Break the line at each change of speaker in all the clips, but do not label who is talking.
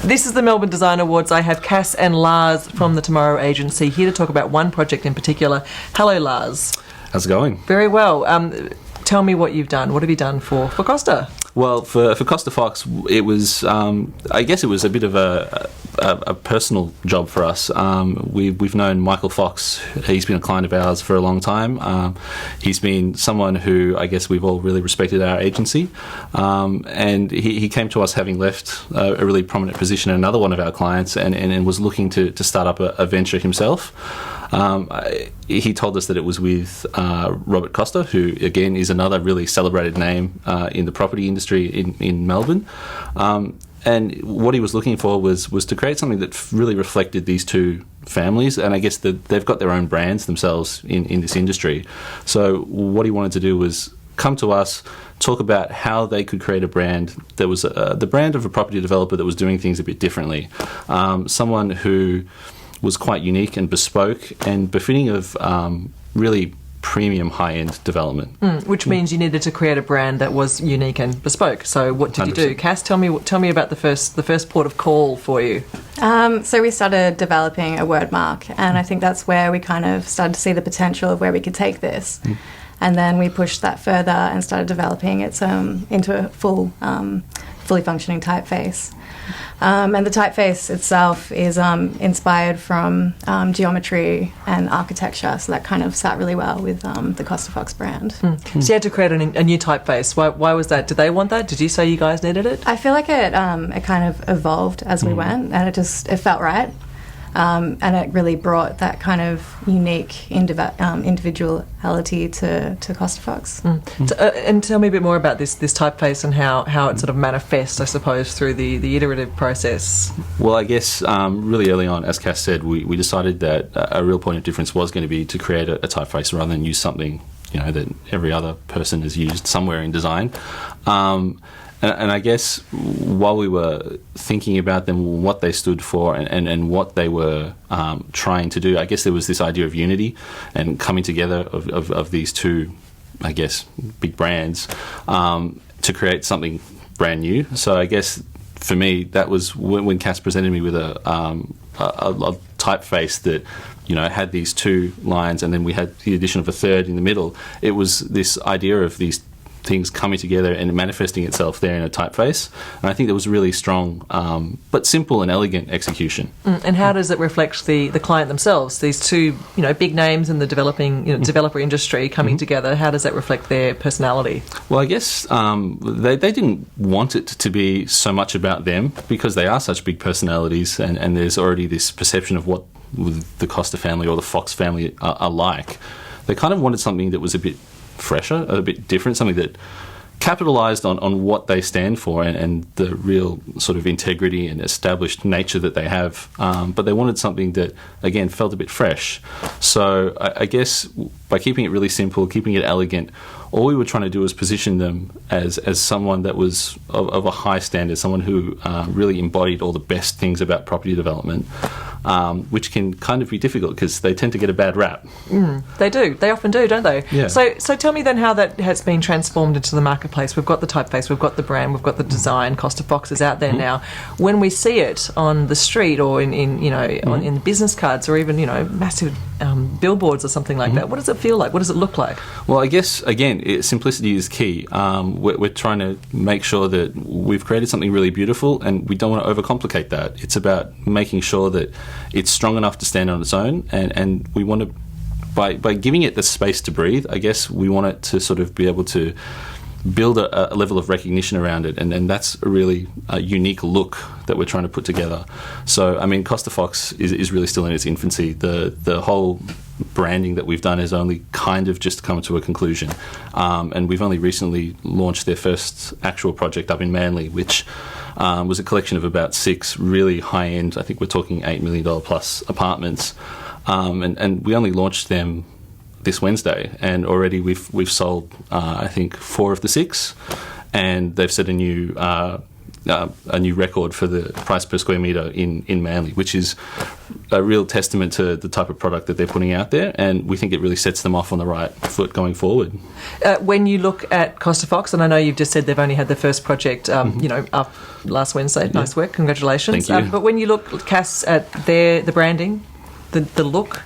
This is the Melbourne Design Awards. I have Cass and Lars from the Tomorrow Agency here to talk about one project in particular. Hello, Lars.
How's it going?
Very well. Tell me what you've done. What have you done for Costa?
Well, for CostaFox, it was, I guess it was a bit of a personal job for us. We've known Michael Fox. He's been a client of ours for a long time. He's been someone who I guess we've all really respected our agency. And he came to us having left a really prominent position in another one of our clients and was looking to start up a venture himself. He told us that it was with Robert Costa, who again is another really celebrated name in the property industry in Melbourne. And what he was looking for was to create something that really reflected these two families, and I guess that they've got their own brands themselves in this industry. So what he wanted to do was come to us, talk about how they could create a brand that was the brand of a property developer that was doing things a bit differently. Someone who was quite unique and bespoke and befitting of really premium high-end development.
Which means you needed to create a brand that was unique and bespoke. So what did you do? Cass, tell me about the first port of call for you.
So we started developing a word mark, and I think that's where we kind of started to see the potential of where we could take this. And then we pushed that further and started developing it into a fully functioning typeface. And the typeface itself is inspired from geometry and architecture, so that kind of sat really well with the CostaFox brand.
So you had to create a new typeface. Why was that? Did they want that? Did you say you guys needed it?
I feel like it kind of evolved as we went, and it felt right. And it really brought that kind of unique individuality to CostaFox.
And tell me a bit more about this typeface and how it sort of manifests, I suppose, through the iterative process.
Well, I guess really early on, as Cass said, we decided that a real point of difference was going to be to create a typeface rather than use something that every other person has used somewhere in design. And I guess while we were thinking about them, what they stood for and what they were trying to do, I guess there was this idea of unity and coming together of these two, I guess, big brands to create something brand new. So I guess for me, that was when Cass presented me with a typeface that had these two lines, and then we had the addition of a third in the middle. It was this idea of these things coming together and manifesting itself there in a typeface, and I think there was really strong but simple and elegant execution.
And how does it reflect the client themselves? These two big names in the developing developer industry coming together. How does that reflect their personality? Well,
I guess they didn't want it to be so much about them because they are such big personalities, and there's already this perception of what the Costa family or the Fox family are like. They kind of wanted something that was a bit fresher, a bit different, something that capitalised on what they stand for and the real sort of integrity and established nature that they have. But they wanted something that, again, felt a bit fresh. So I guess by keeping it really simple, keeping it elegant, all we were trying to do was position them as someone that was of a high standard, someone who really embodied all the best things about property development, which can kind of be difficult because they tend to get a bad rap.
They do. They often do, don't they?
Yeah.
So tell me then how that has been transformed into the marketplace. We've got the typeface, we've got the brand, we've got the design. CostaFox is out there now. When we see it on the street or in business cards or even massive billboards or something like that, what does it feel like? What does it look like?
Well, I guess again, simplicity is key. We're trying to make sure that we've created something really beautiful, and we don't want to overcomplicate that. It's about making sure that it's strong enough to stand on its own, and we want to, by giving it the space to breathe, I guess we want it to sort of be able to build a level of recognition around it, and that's a really unique look that we're trying to put together. So, I mean, CostaFox is really still in its infancy. The whole branding that we've done has only kind of just come to a conclusion, and we've only recently launched their first actual project up in Manly, which was a collection of about 6 really high-end, I think we're talking $8 million plus apartments, and we only launched them this Wednesday, and already we've sold I think 4 of the 6, and they've set a new a new record for the price per square metre in Manly, which is a real testament to the type of product that they're putting out there, and we think it really sets them off on the right foot going forward.
When you look at CostaFox, and I know you've just said they've only had their first project, up last Wednesday. Nice work, congratulations.
Thank you.
But when you look, Cass, at the branding, the look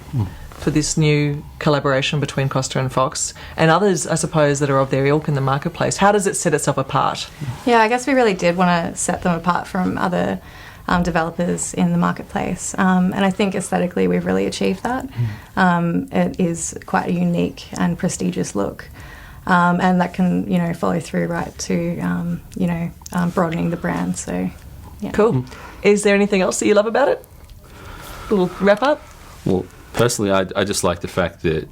for this new collaboration between Costa and Fox, and others, I suppose, that are of their ilk in the marketplace, how does it set itself apart?
Yeah, I guess we really did want to set them apart from other developers in the marketplace, and I think aesthetically we've really achieved that. It is quite a unique and prestigious look, and that can follow through right to broadening the brand. So, yeah.
Cool. Is there anything else that you love about it? A little wrap up.
Well, personally, I just like the fact that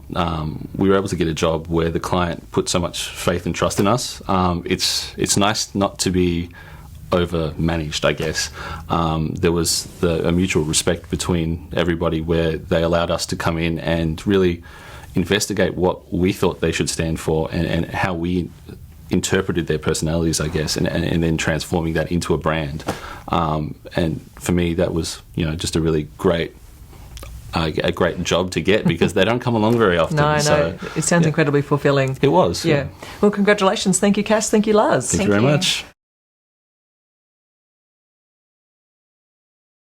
we were able to get a job where the client put so much faith and trust in us. It's nice not to be over-managed, I guess. There was a mutual respect between everybody where they allowed us to come in and really investigate what we thought they should stand for and how we interpreted their personalities, I guess, and then transforming that into a brand. And for me, that was just a really great job to get, because they don't come along very often.
No,
so,
it sounds incredibly fulfilling.
It was.
Yeah. Well, congratulations. Thank you, Cass. Thank you, Lars.
Thank you very much.